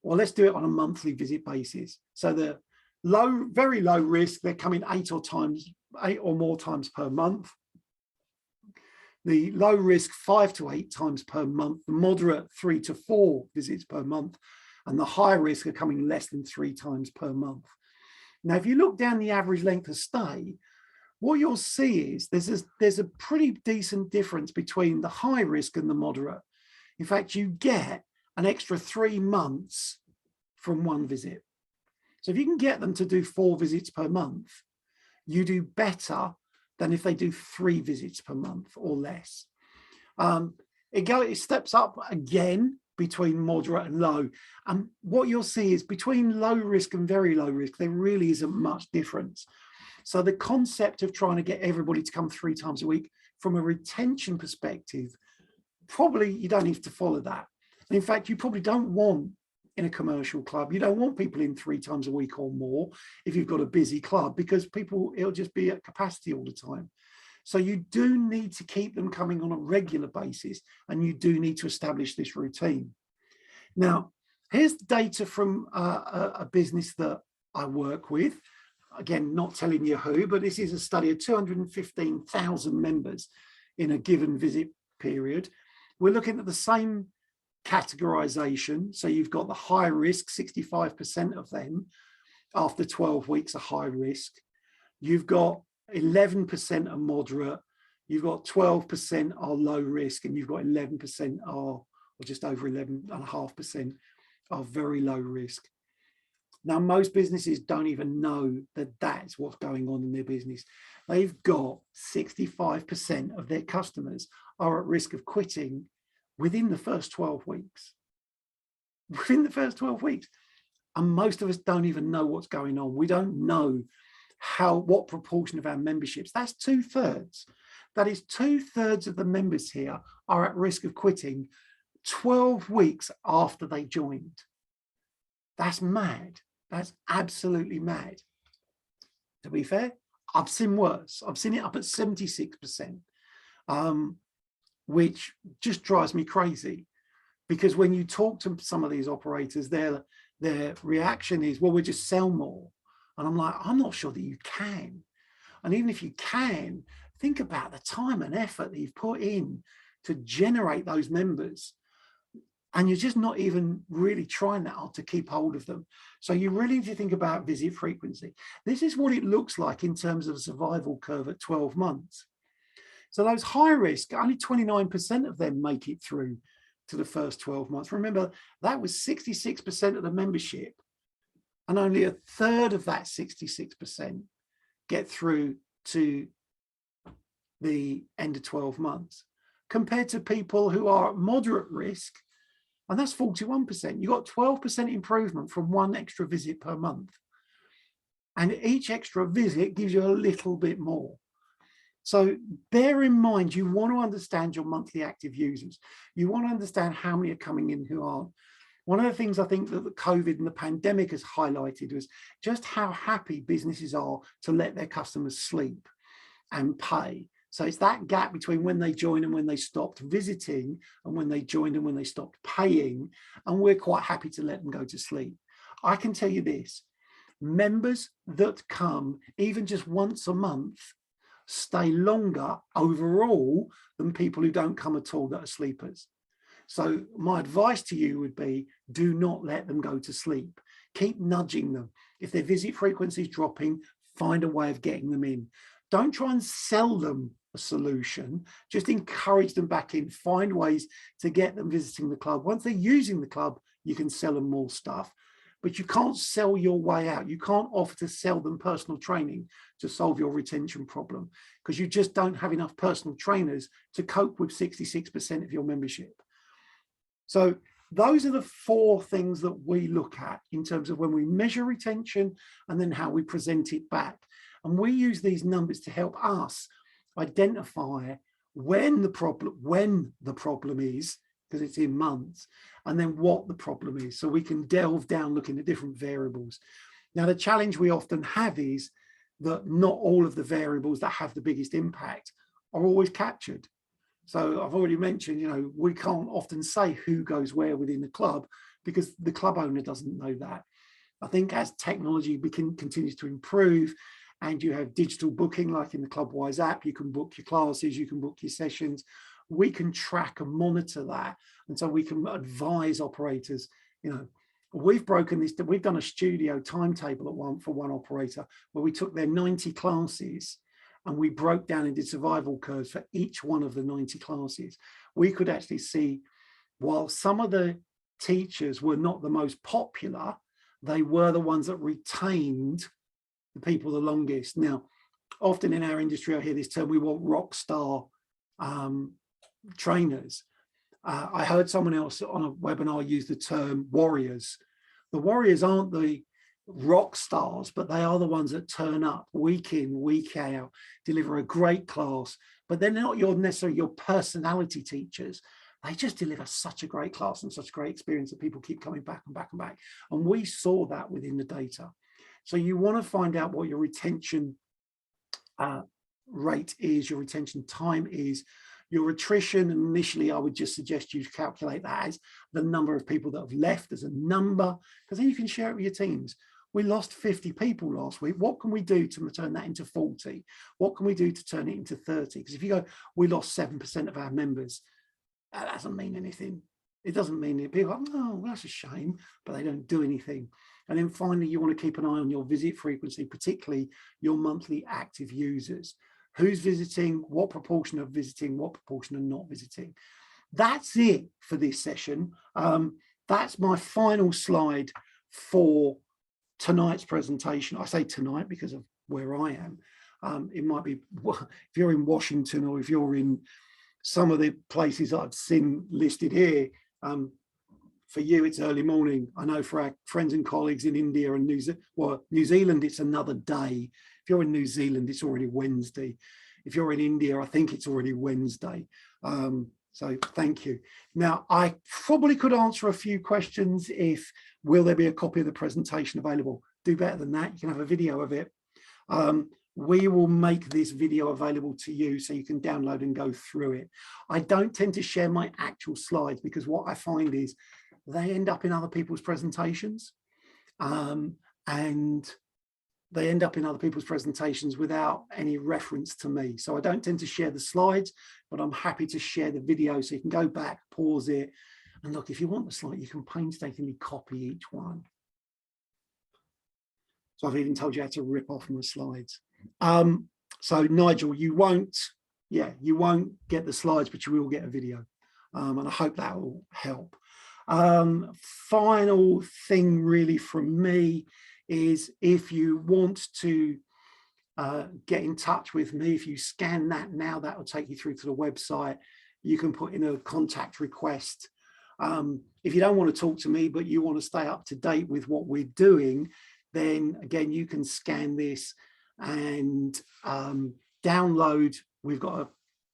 well, let's do it on a monthly visit basis. So the low, very low risk, they're coming 8 or more times per month. The low risk, 5 to 8 times per month. The moderate, 3 to 4 visits per month. And the high risk are coming less than 3 times per month. Now, if you look down the average length of stay, what you'll see is there's a pretty decent difference between the high risk and the moderate. In fact, you get an extra 3 months from one visit. So if you can get them to do 4 visits per month, you do better than if they do 3 visits per month or less. It steps up again between moderate and low. And what you'll see is between low risk and very low risk, there really isn't much difference. So the concept of trying to get everybody to come 3 times a week from a retention perspective, probably you don't need to follow that. And in fact, you probably don't want in a commercial club, you don't want people in 3 times a week or more if you've got a busy club, because it'll just be at capacity all the time. So you do need to keep them coming on a regular basis, and you do need to establish this routine. Now, here's data from a business that I work with. Again, not telling you who, but this is a study of 215,000 members in a given visit period. We're looking at the same categorization. So you've got the high risk, 65% of them after 12 weeks are high risk. You've got 11% are moderate, you've got 12% are low risk, and you've got 11% are, or just over 11.5% are very low risk. Now, most businesses don't even know that that's what's going on in their business. They've got 65% of their customers are at risk of quitting within the first 12 weeks. Within the first 12 weeks. And most of us don't even know what's going on. We don't know what proportion of our memberships. That's 2/3. That is 2/3 of the members here are at risk of quitting 12 weeks after they joined. That's mad. That's absolutely mad. To be fair, I've seen worse. I've seen it up at 76%, which just drives me crazy, because when you talk to some of these operators, their reaction is, well, we'll just sell more. And I'm like, I'm not sure that you can. And even if you can, think about the time and effort that you've put in to generate those members. And you're just not even really trying that hard to keep hold of them. So you really need to think about visit frequency. This is what it looks like in terms of a survival curve at 12 months. So those high risk, only 29% of them make it through to the first 12 months. Remember, that was 66% of the membership, and only 1/3 of that 66% get through to the end of 12 months, compared to people who are at moderate risk, and that's 41%. You've got 12% improvement from one extra visit per month. And each extra visit gives you a little bit more. So bear in mind, you want to understand your monthly active users. You want to understand how many are coming in who aren't. One of the things I think that the COVID and the pandemic has highlighted was just how happy businesses are to let their customers sleep and pay. So it's that gap between when they join and when they stopped visiting, and when they joined and when they stopped paying. And we're quite happy to let them go to sleep. I can tell you this, members that come even just once a month stay longer overall than people who don't come at all that are sleepers. So my advice to you would be, do not let them go to sleep. Keep nudging them. If their visit frequency is dropping, find a way of getting them in. Don't try and sell them a solution, just encourage them back in, find ways to get them visiting the club. Once they're using the club, you can sell them more stuff, but you can't sell your way out. You can't offer to sell them personal training to solve your retention problem, because you just don't have enough personal trainers to cope with 66% of your membership. So those are the 4 things that we look at in terms of when we measure retention and then how we present it back. And we use these numbers to help us identify when the problem is because it's in months, and then what the problem is. So we can delve down looking at different variables. Now, the challenge we often have is that not all of the variables that have the biggest impact are always captured. So I've already mentioned, you know, we can't often say who goes where within the club because the club owner doesn't know that. I think as technology continues to improve and you have digital booking, like in the Clubwise app, you can book your classes, you can book your sessions, we can track and monitor that. And so we can advise operators, you know, we've broken this, we've done a studio timetable for one operator where we took their 90 classes and we broke down and did survival curves for each one of the 90 classes. We could actually see, while some of the teachers were not the most popular, they were the ones that retained the people the longest. Now, often in our industry, I hear this term, we want rock star trainers. I heard someone else on a webinar use the term warriors. The warriors aren't the rock stars, but they are the ones that turn up week in, week out, deliver a great class, but they're not necessarily your personality teachers. They just deliver such a great class and such a great experience that people keep coming back and back and back. And we saw that within the data. So you want to find out what your retention rate is, your retention time is, your attrition. Initially, I would just suggest you calculate that as the number of people that have left as a number, because then you can share it with your teams. We lost 50 people last week. What can we do to turn that into 40? What can we do to turn it into 30? Because if you go, we lost 7% of our members, that doesn't mean anything. It doesn't mean that people are like, oh, that's a shame, but they don't do anything. And then finally, you want to keep an eye on your visit frequency, particularly your monthly active users. Who's visiting, what proportion are visiting, what proportion are not visiting. That's it for this session. That's my final slide for tonight's presentation. I say tonight because of where I am. It might be, if you're in Washington or if you're in some of the places I've seen listed here, for you, it's early morning. I know for our friends and colleagues in India and New Zealand, it's another day. If you're in New Zealand, it's already Wednesday. If you're in India, I think it's already Wednesday. So thank you. Now, I probably could answer a few questions if, will there be a copy of the presentation available? Do better than that. You can have a video of it. We will make this video available to you so you can download and go through it. I don't tend to share my actual slides because what I find is they end up in other people's presentations and they end up in other people's presentations without any reference to me. So I don't tend to share the slides, but I'm happy to share the video so you can go back, pause it. And look, if you want the slide, you can painstakingly copy each one. So I've even told you how to rip off my slides. So Nigel, you won't get the slides, but you will get a video. And I hope that will help. Final thing really from me is if you want to get in touch with me, if you scan that now, that will take you through to the website. You can put in a contact request. If you don't want to talk to me, but you want to stay up to date with what we're doing, then again, you can scan this and download. We've got a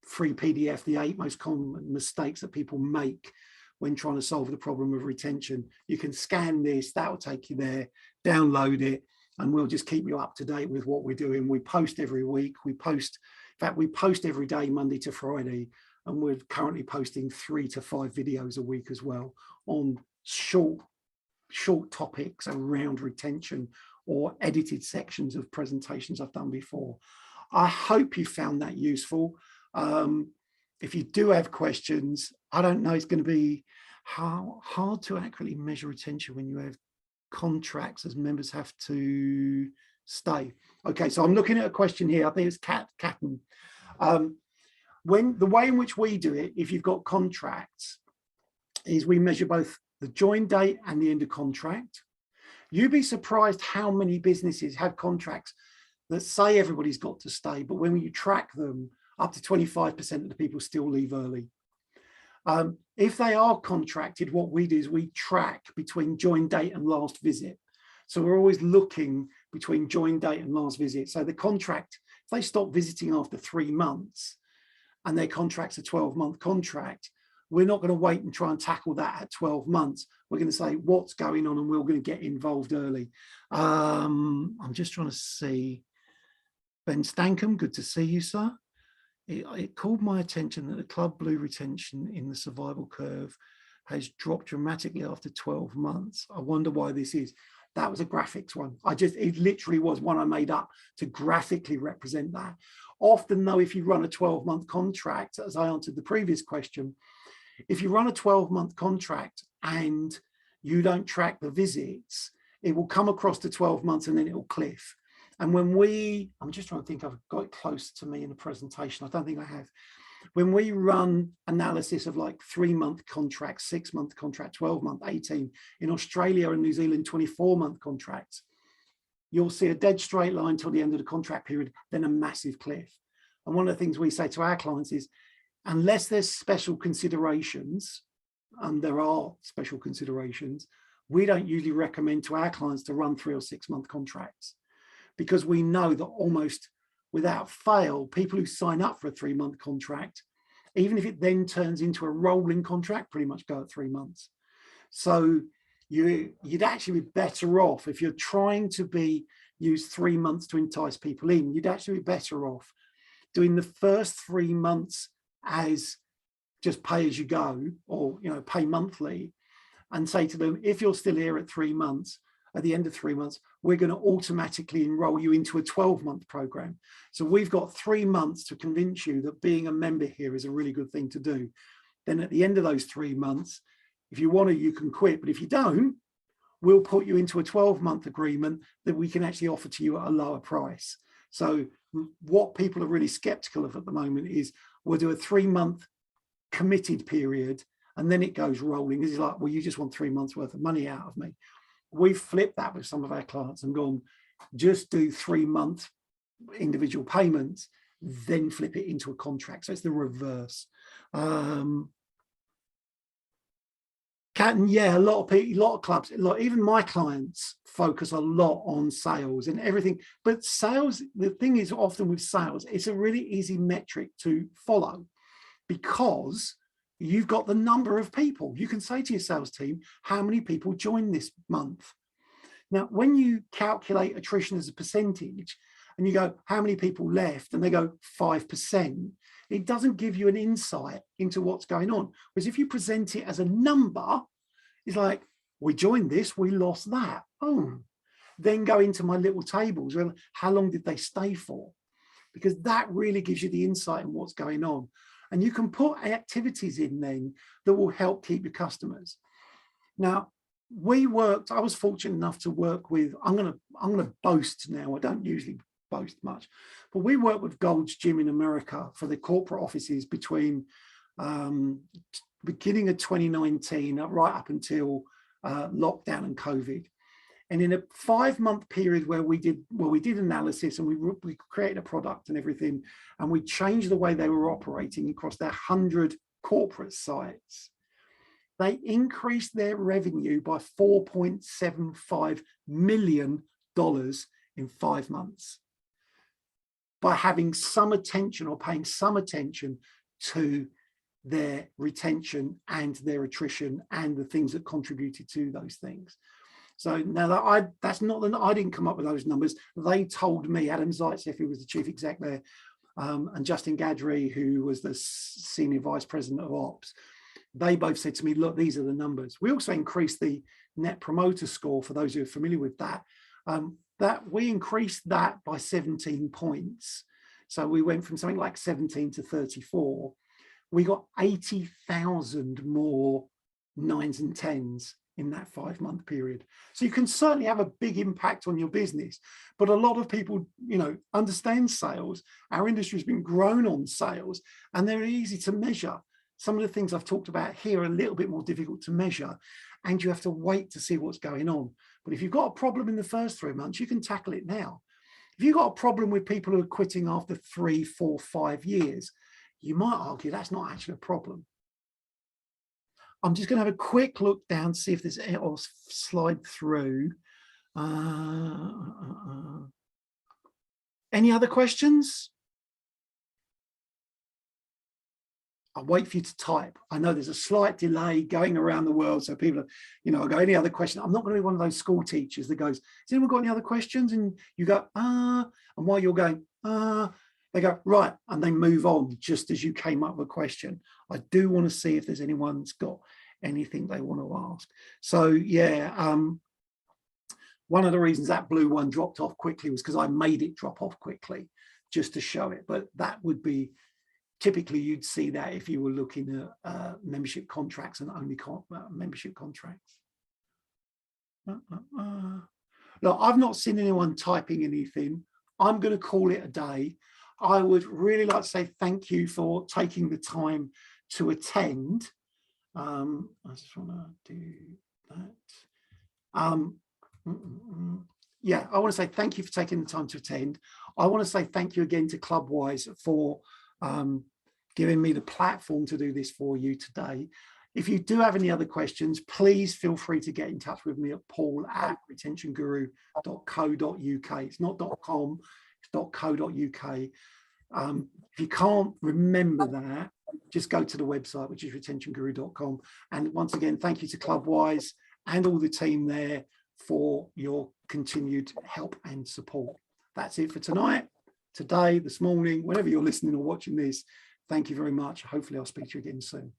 free PDF, the 8 most common mistakes that people make when trying to solve the problem of retention. You can scan this, that will take you there, download it, and we'll just keep you up to date with what we're doing. We post every week. We post every day, Monday to Friday, and we're currently posting 3 to 5 videos a week as well on short topics around retention or edited sections of presentations I've done before. I hope you found that useful. If you do have questions, I don't know, it's going to be hard to accurately measure retention when you have contracts as members have to stay. Okay, so I'm looking at a question here. I think it's Catton. When the way in which we do it, if you've got contracts, is we measure both the join date and the end of contract. You'd be surprised how many businesses have contracts that say everybody's got to stay, but when you track them, up to 25% of the people still leave early. If they are contracted, what we do is we track between join date and last visit. So we're always looking between join date and last visit. So the contract, if they stop visiting after 3 months and their contract's a 12-month contract, we're not going to wait and try and tackle that at 12 months. We're going to say what's going on and we're going to get involved early. I'm just trying to see. Ben Stankham, good to see you, sir. It called my attention that the Club Blue retention in the survival curve has dropped dramatically after 12 months. I wonder why this is. That was a graphics one. It literally was one I made up to graphically represent that. Often though, if you run a 12-month contract, as I answered the previous question, if you run a 12-month contract and you don't track the visits, it will come across to 12 months and then it will cliff. And when I'm just trying to think, I've got it close to me in the presentation. I don't think I have. When we run analysis of like 3-month contracts, 6-month contract, 12-month, 18, in Australia and New Zealand, 24-month contracts, you'll see a dead straight line till the end of the contract period, then a massive cliff. And one of the things we say to our clients is, unless there's special considerations, and there are special considerations, we don't usually recommend to our clients to run 3 or 6-month contracts, because we know that almost without fail, people who sign up for a 3-month contract, even if it then turns into a rolling contract, pretty much go at 3 months. So you'd actually be better off if you're trying to use 3 months to entice people in. You'd actually be better off doing the first 3 months as just pay as you go, or pay monthly, and say to them, if you're still here at 3 months, at the end of 3 months, we're going to automatically enroll you into a 12-month program. So we've got 3 months to convince you that being a member here is a really good thing to do. Then at the end of those 3 months, if you want to, you can quit. But if you don't, we'll put you into a 12-month agreement that we can actually offer to you at a lower price. So what people are really skeptical of at the moment is we'll do a 3-month committed period and then it goes rolling. It's like, well, you just want 3 months worth of money out of me. We've flipped that with some of our clients and gone, just do 3-month individual payments, then flip it into a contract. So it's the reverse. Yeah, a lot of people, a lot of clubs, even my clients focus a lot on sales and everything. But sales, the thing is often with sales, it's a really easy metric to follow because you've got the number of people. You can say to your sales team, how many people joined this month? Now, when you calculate attrition as a percentage and you go, how many people left? And they go 5%, it doesn't give you an insight into what's going on. Whereas if you present it as a number, it's like, we joined this, we lost that. Oh, then go into my little tables. Well, how long did they stay for? Because that really gives you the insight in what's going on. And you can put activities in then that will help keep your customers. Now, I was fortunate enough to work with, I'm gonna boast now, I don't usually boast much, but we worked with Gold's Gym in America for the corporate offices between beginning of 2019 right up until lockdown and COVID. And in a 5-month period where we did analysis and we created a product and everything, and we changed the way they were operating across their 100 corporate sites, they increased their revenue by $4.75 million in 5 months by having some attention or paying some attention to their retention and their attrition and the things that contributed to those things. So now I didn't come up with those numbers. They told me, Adam Zaitsev, who was the chief exec there, and Justin Gadry, who was the senior vice president of ops, they both said to me, look, these are the numbers. We also increased the net promoter score, for those who are familiar with that, that we increased that by 17 points. So we went from something like 17 to 34. We got 80,000 more 9s and 10s in that 5-month period. So you can certainly have a big impact on your business, but a lot of people, understand sales. Our industry has been grown on sales and they're easy to measure. Some of the things I've talked about here are a little bit more difficult to measure and you have to wait to see what's going on. But if you've got a problem in the first 3 months, you can tackle it now. If you've got a problem with people who are quitting after 3, 4, 5 years, you might argue that's not actually a problem. I'm just going to have a quick look down to see if there's or slide through. Any other questions? I wait for you to type. I know there's a slight delay going around the world, so people are, you know, I go, any other question? I'm not going to be one of those school teachers that goes, has anyone got any other questions? And you go, and while you're going, they go, right, and they move on just as you came up with a question. I do want to see if there's anyone that's got anything they want to ask. So yeah, one of the reasons that blue one dropped off quickly was because I made it drop off quickly just to show it. But that would be, typically you'd see that if you were looking at membership contracts and only membership contracts. Look, I've not seen anyone typing anything. I'm going to call it a day. I would really like to say thank you for taking the time to attend. I just want to do that. Yeah, I want to say thank you for taking the time to attend. I want to say thank you again to Clubwise for giving me the platform to do this for you today. If you do have any other questions, please feel free to get in touch with me at paul@retentionguru.co.uk. It's not .com, it's .co.uk. If you can't remember that, just go to the website, which is retentionguru.com. And once again, thank you to Clubwise and all the team there for your continued help and support. That's it for tonight, today, this morning, whenever you're listening or watching this. Thank you very much. Hopefully I'll speak to you again soon.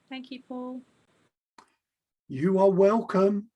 Thank you, Paul. You are welcome.